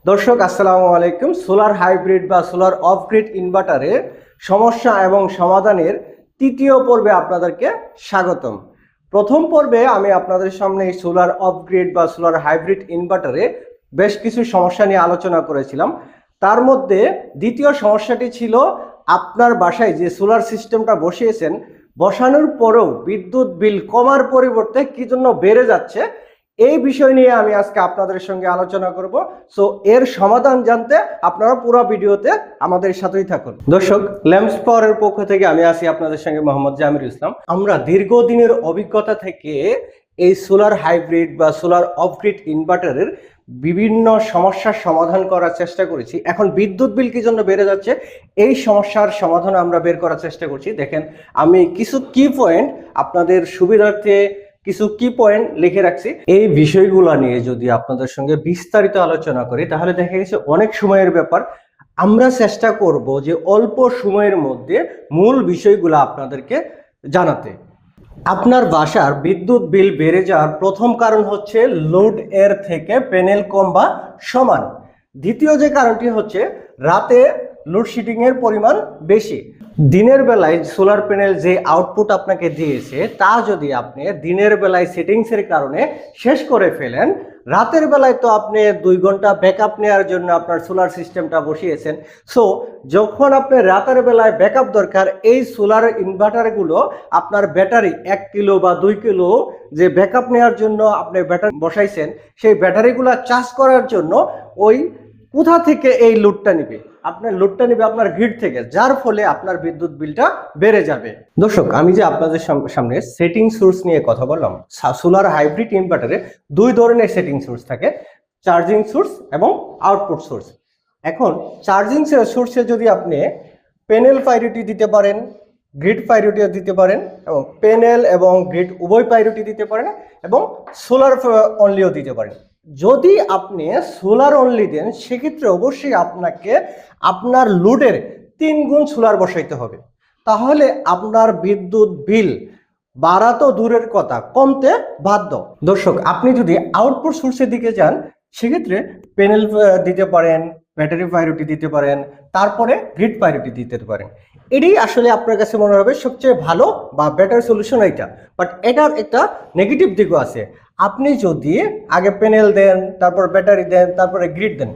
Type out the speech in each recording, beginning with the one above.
দর্শক আসসালামু আলাইকুম। সোলার হাইব্রিড বা সোলার অফ গ্রিড ইনভার্টারের সমস্যা এবং সমাধানের তৃতীয় পর্বে আপনাদেরকে স্বাগতম। প্রথম পর্বে আমি আপনাদের সামনে এই সোলার অফ গ্রিড বা সোলার হাইব্রিড ইনভার্টারে বেশ কিছু সমস্যা নিয়ে আলোচনা করেছিলাম। তার মধ্যে দ্বিতীয় সমস্যাটি ছিল আপনার বাসায় যে সোলার সিস্টেমটা বসিয়েছেন, বসানোর পরেও বিদ্যুৎ বিল কমার পরিবর্তে কি জন্য বেড়ে যাচ্ছে, এই বিষয় নিয়ে আমি আজকে আপনাদের সঙ্গে আলোচনা করব। সো এর সমাধান জানতে আপনারা পুরো ভিডিওতে আমাদের সাথেই থাকুন। দর্শক, ল্যাম্পস পাওয়ারের পক্ষ থেকে আমি আছি আপনাদের সঙ্গে মোহাম্মদ জামিরুল ইসলাম। আমরা দীর্ঘদিনের অভিজ্ঞতা থেকে এই সোলার হাইব্রিড বা সোলার অফ গ্রিড ইনভার্টারের বিভিন্ন সমস্যার সমাধান করার চেষ্টা করেছি। এখন বিদ্যুৎ বিল কি জন্য বেড়ে যাচ্ছে, এই সমস্যার সমাধান আমরা বের করার চেষ্টা করছি। দেখেন, আমি কিছু কি পয়েন্ট আপনাদের সুবিধার্থে কিছু কি পয়েন্ট লিখে রাখছি। এই বিষয়গুলো নিয়ে যদি আপনাদের সঙ্গে বিস্তারিত আলোচনা করি তাহলে দেখা গেছে অনেক সময়ের ব্যাপার। আমরা চেষ্টা করব যে অল্প সময়ের মধ্যে মূল বিষয়গুলো আপনাদেরকে জানাতে। আপনার বাসার বিদ্যুৎ বিল বেড়ে যাওয়ার প্রথম কারণ হচ্ছে লোড এর থেকে প্যানেল কম বা সমান। দ্বিতীয় যে কারণটি হচ্ছে রাতে লোডশেডিং এর পরিমাণ বেশি। দিনের বেলায় সোলার প্যানেল যে আউটপুট আপনাকে দিয়েছে তা যদি আপনি দিনের বেলায় সেটিংসের কারণে শেষ করে ফেলেন, রাতের বেলায় তো আপনি 2 ঘন্টা ব্যাকআপ নেওয়ার জন্য আপনার সোলার সিস্টেমটা বসিয়েছেন। সো যখন আপনি রাতের বেলায় ব্যাকআপ দরকার, এই সোলার ইনভার্টারগুলো আপনার ব্যাটারি 1 কিলো বা 2 কিলো যে ব্যাকআপ নেওয়ার জন্য আপনি ব্যাটারি বসাইছেন, সেই ব্যাটারিগুলো চার্জ করার জন্য ওই কোথা থেকে এই লোডটা নিবে, আপনার লোডটা নিবে আপনার গ্রিড থেকে, যার ফলে আপনার বিদ্যুৎ বিলটা বেড়ে যাবে। দর্শক, আমি যে আপনাদের সামনে সেটিং সোর্স নিয়ে কথা বললাম, সোলার হাইব্রিড ইনভার্টারে 2 ধরনের সেটিং সোর্স থাকে, চার্জিং সোর্স এবং আউটপুট সোর্স। এখন চার্জিং সোর্সে যদি আপনি প্যানেল প্রায়োরিটি দিতে পারেন, গ্রিড প্রায়োরিটিও দিতে পারেন, এবং প্যানেল এবং গ্রিড উভয় প্রায়োরিটি দিতে পারেন, এবং সোলার অনলিও দিতে পারেন। যদি আপনি সোলার অনলি দেন সেক্ষেত্রে অবশ্যই আপনাকে আপনার লোডের 3 গুণ সোলার বসাইতে হবে, তাহলে আপনার বিদ্যুৎ বিল বাড়া তো দূরের কথা, কমতে বাধ্য। দর্শক, আপনি যদি আউটপুট সোর্সের দিকে যান সেক্ষেত্রে প্যানেল দিতে পারেন, ব্যাটারি প্রায়োরিটি দিতে পারেন, তারপরে গ্রিড প্রায়োরিটি দিতে পারেন। এটাই আসলে আপনার কাছে মনে হবে সবচেয়ে ভালো বা বেটার সলিউশন এইটা। বাট এটার একটা নেগেটিভ দিকও আছে। আপনি যদি আগে প্যানেল দেন, তারপর ব্যাটারি দেন, তারপরে গ্রিড দেন,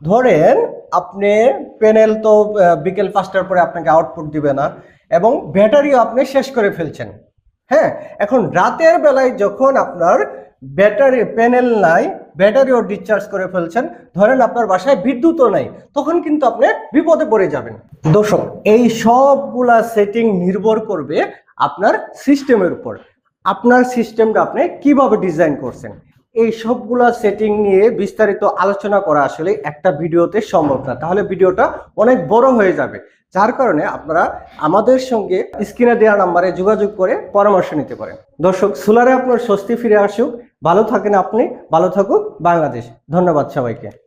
ধরেন আপনি প্যানেল তো বিকেল 5টার পরে আপনাকে আউটপুট দিবে না, এবং ব্যাটারিও আপনি শেষ করে ফেলছেন। হ্যাঁ, এখন রাতের বেলায় যখন আপনার ব্যাটারি প্যানেল নাই, ব্যাটারিও ডিসচার্জ করে ফেলছেন, ধরেন আপনার বাসায় বিদ্যুৎও নাই, তখন কিন্তু আপনি বিপদে পড়ে যাবেন। দর্শক, এই সবগুলা সেটিং নির্ভর করবে আপনার সিস্টেমের উপর। আপনার সিস্টেমটা আপনি কিভাবে ডিজাইন করছেন, এই সবগুলা সেটিং নিয়ে বিস্তারিত আলোচনা করা আসলে একটা ভিডিওতে সম্ভব না, তাহলে ভিডিওটা অনেক বড় হয়ে যাবে। যার কারণে আপনারা আমাদের সঙ্গে স্ক্রিনে দেওয়া নাম্বারে যোগাযোগ করে পরামর্শ নিতে পারেন। দর্শক, সোলারে আপনার স্বস্তি ফিরে আসুক, ভালো থাকেন আপনি, ভালো থাকুক বাংলাদেশ। ধন্যবাদ সবাইকে।